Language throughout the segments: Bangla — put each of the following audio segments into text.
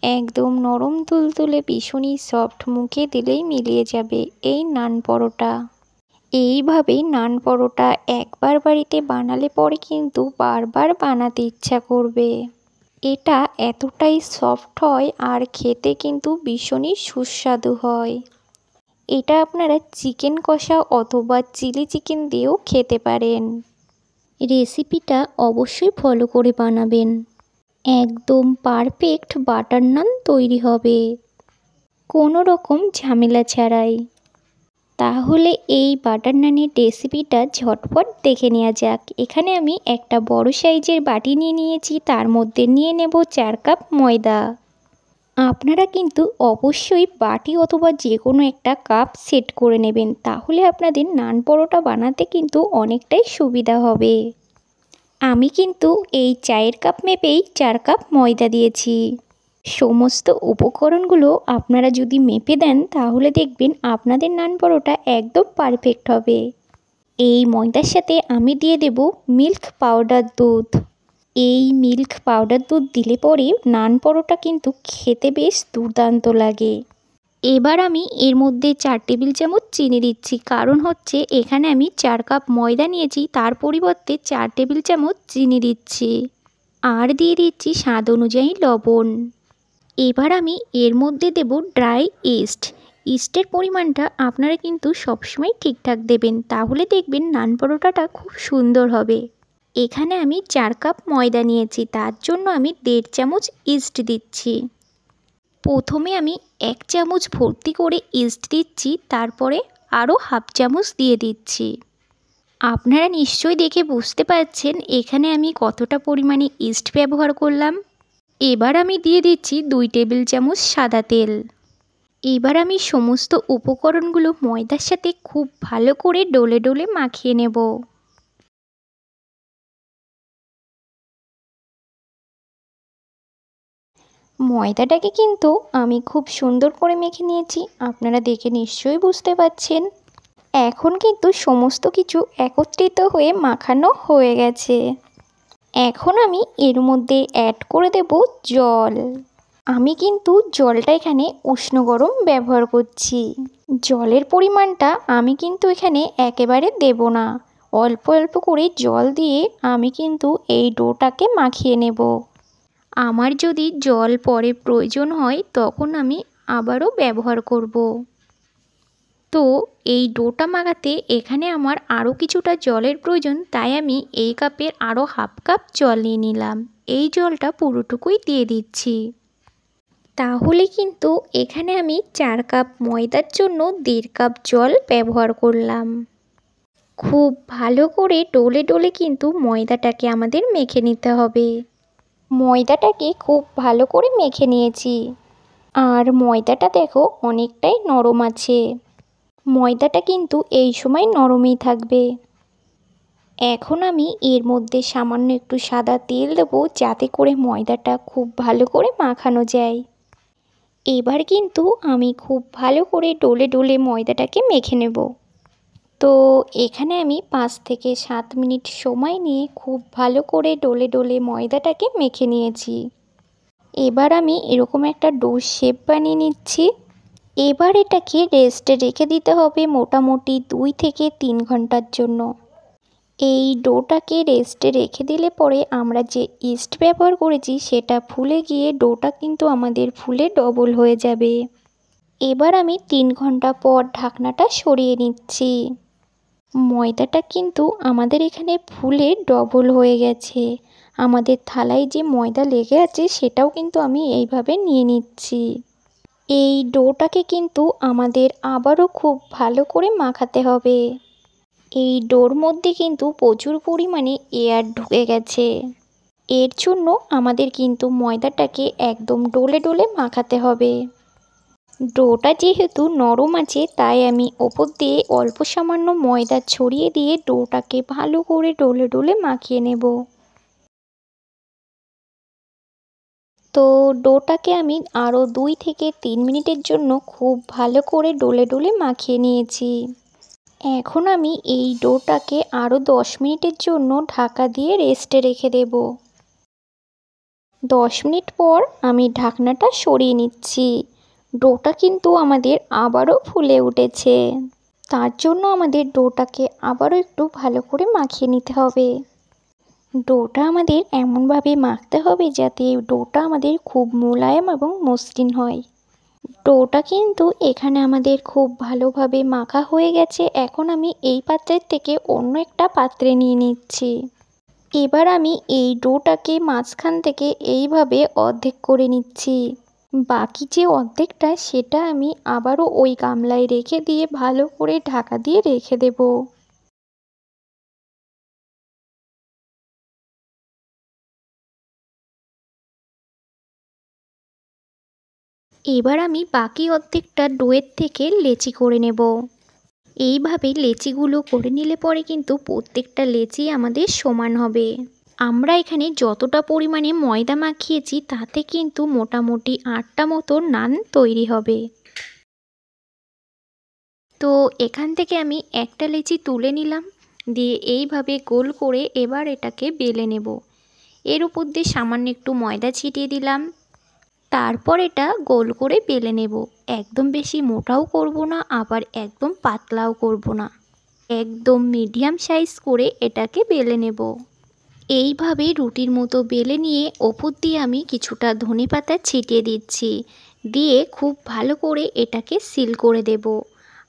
একদম নরম তুলতুলে ভীষণই সফট, মুখে দিলেই মিলিয়ে যাবে এই নান পরোটা। এইভাবেই নান পরোটা একবার বাড়িতে বানালে পরে কিন্তু বারবার বানাতে ইচ্ছা করবে। এটা এতটাই সফট হয় আর খেতে কিন্তু ভীষণই সুস্বাদু হয়। এটা আপনারা চিকেন কষা অথবা চিলি চিকেন দিয়েও খেতে পারেন। রেসিপিটা অবশ্যই ফলো করে বানাবেন। একদম পারফেক্ট বাটার নান তৈরি হবে, কোনো রকম ঝামেলা ছাড়াই। তাহলে এই বাটার নানের রেসিপিটা ঝটপট দেখে নেওয়া যাক। এখানে আমি একটা বড় সাইজের বাটি নিয়ে নিয়েছি, তার মধ্যে নিয়ে নেব 4 কাপ ময়দা। আপনারা কিন্তু অবশ্যই বাটি অথবা যে কোনো একটা কাপ সেট করে নেবেন, তাহলে আপনাদের নান পরোটা বানাতে কিন্তু অনেকটাই সুবিধা হবে। আমি কিন্তু এই চায়ের কাপ মেপেই 4 কাপ ময়দা দিয়েছি। সমস্ত উপকরণগুলো আপনারা যদি মেপে দেন তাহলে দেখবেন আপনাদের নান পরোটা একদম পারফেক্ট হবে। এই ময়দার সাথে আমি দিয়ে দেব মিল্ক পাউডার দুধ। এই মিল্ক পাউডার দুধ দিলে পরে নান পরোটা কিন্তু খেতে বেশ দুর্দান্ত লাগে। এবার আমি এর মধ্যে 4 টেবিল চামচ চিনি দিচ্ছি, কারণ হচ্ছে এখানে আমি 4 কাপ ময়দা নিয়েছি, তার পরিবর্তে 4 টেবিল চামচ চিনি দিচ্ছি। আর দিয়ে দিচ্ছি স্বাদ অনুযায়ী লবণ। এবার আমি এর মধ্যে দেব ড্রাই ইস্ট। ইস্টের পরিমাণটা আপনারা কিন্তু সবসময় ঠিকঠাক দেবেন, তাহলে দেখবেন নান পরোটাটা খুব সুন্দর হবে। এখানে আমি 4 কাপ ময়দা নিয়েছি, তার জন্য আমি 1.5 চামচ ইস্ট দিচ্ছি। প্রথমে আমি 1 চামচ ভর্তি করে ইস্ট দিচ্ছি, তারপরে আরও হাফ চামচ দিয়ে দিচ্ছি। আপনারা নিশ্চয়ই দেখে বুঝতে পারছেন এখানে আমি কতটা পরিমাণে ইস্ট ব্যবহার করলাম। এবার আমি দিয়ে দিচ্ছি 2 টেবিল চামচ সাদা তেল। এবার আমি সমস্ত উপকরণগুলো ময়দার সাথে খুব ভালো করে ডলে ডলে মাখিয়ে নেব। ময়দাটাকে কিন্তু আমি খুব সুন্দর করে মেখে নিয়েছি, আপনারা দেখে নিশ্চয়ই বুঝতে পারছেন। এখন কিন্তু সমস্ত কিছু একত্রিত হয়ে মাখানো হয়ে গেছে। এখন আমি এর মধ্যে অ্যাড করে দেব জল। আমি কিন্তু জলটা এখানে উষ্ণ গরম ব্যবহার করছি। জলের পরিমাণটা আমি কিন্তু এখানে একেবারে দেব না, অল্প অল্প করে জল দিয়ে আমি কিন্তু এই ডোটাকে মাখিয়ে নেব। আমার যদি জল পরে প্রয়োজন হয় তখন আমি আবারও ব্যবহার করব। তো এই ডোটা মাখাতে এখানে আমার আরও কিছুটা জলের প্রয়োজন, তাই আমি এই কাপের আরও হাফ কাপ জল নিয়ে নিলাম। এই জলটা পুরোটুকুই দিয়ে দিচ্ছি। তাহলে কিন্তু এখানে আমি 4 কাপ ময়দার জন্য 1.5 কাপ জল ব্যবহার করলাম। খুব ভালো করে ডলে ডলে কিন্তু ময়দাটাকে আমাদের মেখে নিতে হবে। ময়দাটাকে খুব ভালো করে মেখে নিয়েছি, আর ময়দাটা দেখো অনেকটাই নরম আছে। ময়দাটা কিন্তু এই সময় নরমই থাকবে। এখন আমি এর মধ্যে সামান্য একটু সাদা তেল দেবো, যাতে করে ময়দাটা খুব ভালো করে মাখানো যায়। এবার কিন্তু আমি খুব ভালো করে ডলে ডলে ময়দাটাকে মেখে নেব। তো এখানে আমি 5 থেকে 7 মিনিট সময় নিয়ে খুব ভালো করে ডলে ডলে ময়দাটাকে মেখে নিয়েছি। এবার আমি এরকম একটা ডো শেপ বানিয়ে নিচ্ছি। এবার এটাকে রেস্টে রেখে দিতে হবে মোটামুটি 2 থেকে 3 ঘন্টার জন্য। এই ডোটাকে রেস্টে রেখে দিলে পরে আমরা যে ইস্ট ব্যবহার করেছি সেটা ফুলে গিয়ে ডোটা কিন্তু আমাদের ফুলে ডবল হয়ে যাবে। এবার আমি 3 ঘন্টা পর ঢাকনাটা সরিয়ে নিচ্ছি। ময়দাটা কিন্তু আমাদের এখানে ফুলে ডবল হয়ে গেছে। আমাদের থালায় যে ময়দা লেগে আছে সেটাও কিন্তু আমি এইভাবে নিয়ে নিচ্ছি। এই ডোটাকে কিন্তু আমাদের আবারও খুব ভালো করে মাখাতে হবে। এই ডোর মধ্যে কিন্তু প্রচুর পরিমাণে এয়ার ঢুকে গেছে। এর জন্য আমাদের কিন্তু ময়দাটাকে একদম ডলে ডলে মাখাতে হবে। ডোটা যেহেতু নরম আছে তাই আমি ওপর দিয়ে অল্প সামান্য ময়দা ছড়িয়ে দিয়ে ডোটাকে ভালো করে ডলে ডলে মাখিয়ে নেব। তো ডোটাকে আমি আরও 2 থেকে 3 মিনিটের জন্য খুব ভালো করে ডলে ডলে মাখিয়ে নিয়েছি। এখন আমি এই ডোটাকে আরও 10 মিনিটের জন্য ঢাকা দিয়ে রেস্টে রেখে দেব। 10 মিনিট পর আমি ঢাকনাটা সরিয়ে নিচ্ছি। ডোটা কিন্তু আমাদের আবারও ফুলে উঠেছে। তার জন্য আমাদের ডোটাকে আবারও একটু ভালো করে মাখিয়ে নিতে হবে। ডোটা আমাদের এমনভাবে মাখতে হবে যাতে ডোটা আমাদের খুব মোলায়েম এবং মসৃণ হয়। ডোটা কিন্তু এখানে আমাদের খুব ভালোভাবে মাখা হয়ে গেছে। এখন আমি এই পাত্রের থেকে অন্য একটা পাত্রে নিয়ে নিচ্ছি। এবার আমি এই ডোটাকে মাঝখান থেকে এইভাবে অর্ধেক করে নিচ্ছি। বাকি যে অর্ধেকটা সেটা আমি আবারও ওই গামলায় রেখে দিয়ে ভালো করে ঢাকা দিয়ে রেখে দেব। এবার আমি বাকি অর্ধেকটা ডোয়ের থেকে লেচি করে নেব। এইভাবে লেচিগুলো করে নিলে পরে কিন্তু প্রত্যেকটা লেচি আমাদের সমান হবে। আমরা এখানে যতটা পরিমাণে ময়দা মাখিয়েছি তাতে কিন্তু মোটামুটি 8টা মতো নান তৈরি হবে। তো এখান থেকে আমি একটা লেচি তুলে নিলাম, দিয়ে এইভাবে গোল করে এবার এটাকে বেলে নেব। এর উপর দিয়ে সামান্য একটু ময়দা ছিটিয়ে দিলাম। তারপর এটা গোল করে বেলে নেব। একদম বেশি মোটাও করব না, আবার একদম পাতলাও করব না, একদম মিডিয়াম সাইজ করে এটাকে বেলে নেব। এইভাবে রুটির মতো বেলে নিয়ে ওপর দিয়ে আমি কিছুটা ধনেপাতা ছিটিয়ে দিচ্ছি, দিয়ে খুব ভালো করে এটাকে সিল করে দেব।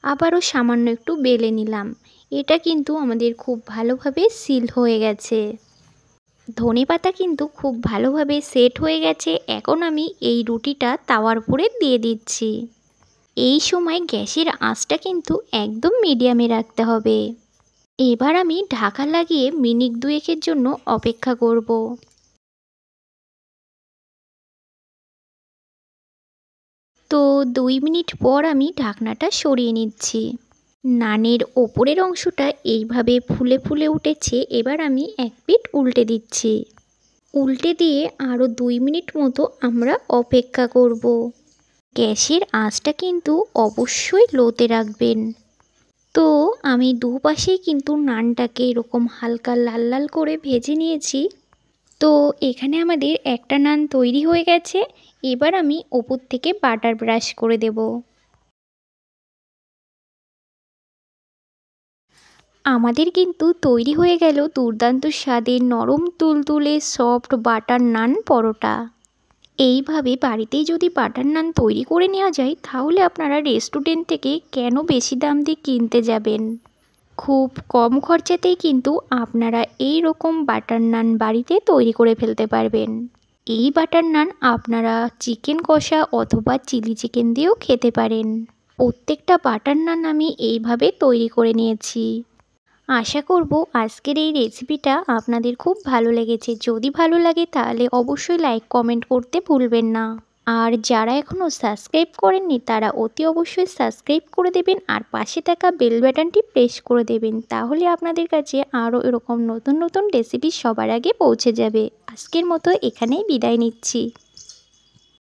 আবারও সামান্য একটু বেলে নিলাম। এটা কিন্তু আমাদের খুব ভালোভাবে সিল হয়ে গেছে। ধনেপাতা কিন্তু খুব ভালোভাবে সেট হয়ে গেছে। এখন আমি এই রুটিটা তাওয়ার উপরে দিয়ে দিচ্ছি। এই সময় গ্যাসের আঁচটা কিন্তু একদম মিডিয়ামে রাখতে হবে। এবার আমি ঢাকা লাগিয়ে মিনিট 2-এর জন্য অপেক্ষা করব। তো 2 মিনিট পর আমি ঢাকনাটা সরিয়ে নিচ্ছি। নানের ওপরের অংশটা এইভাবে ফুলে ফুলে উঠেছে। এবার আমি এক পিঠ উল্টে দিচ্ছি। উল্টে দিয়ে আরও 2 মিনিট মতো আমরা অপেক্ষা করব। গ্যাসের আঁচটা কিন্তু অবশ্যই লোতে রাখবেন। তো আমি দুপাশেই কিন্তু নানটাকে এরকম হালকা লাল লাল করে ভেজে নিয়েছি। তো এখানে আমাদের একটা নান তৈরি হয়ে গেছে। এবার আমি ওপর থেকে বাটার ব্রাশ করে দেব। আমাদের কিন্তু তৈরি হয়ে গেল দুর্দান্ত স্বাদের নরম তুলতুলে সফট বাটার নান পরোটা। এইভাবে বাড়িতেই যদি বাটার নান তৈরি করে নেওয়া যায় তাহলে আপনারা রেস্টুরেন্ট থেকে কেন বেশি দাম দিয়ে কিনতে যাবেন। খুব কম খরচাতেই কিন্তু আপনারা এই রকম বাটার নান বাড়িতে তৈরি করে ফেলতে পারবেন। এই বাটার নান আপনারা চিকেন কষা অথবা চিলি চিকেন দিয়েও খেতে পারেন। প্রত্যেকটা বাটার নান আমি এইভাবে তৈরি করে নিয়েছি। আশা করব আজকের এই রেসিপিটা আপনাদের খুব ভালো লেগেছে। যদি ভালো লাগে তাহলে অবশ্যই লাইক কমেন্ট করতে ভুলবেন না। আর যারা এখনও সাবস্ক্রাইব করেননি তারা অতি অবশ্যই সাবস্ক্রাইব করে দেবেন আর পাশে থাকা বেল বাটনটি প্রেস করে দেবেন। তাহলে আপনাদের কাছে আরও এরকম নতুন নতুন রেসিপি সবার আগে পৌঁছে যাবে। আজকের মতো এখানেই বিদায় নিচ্ছি।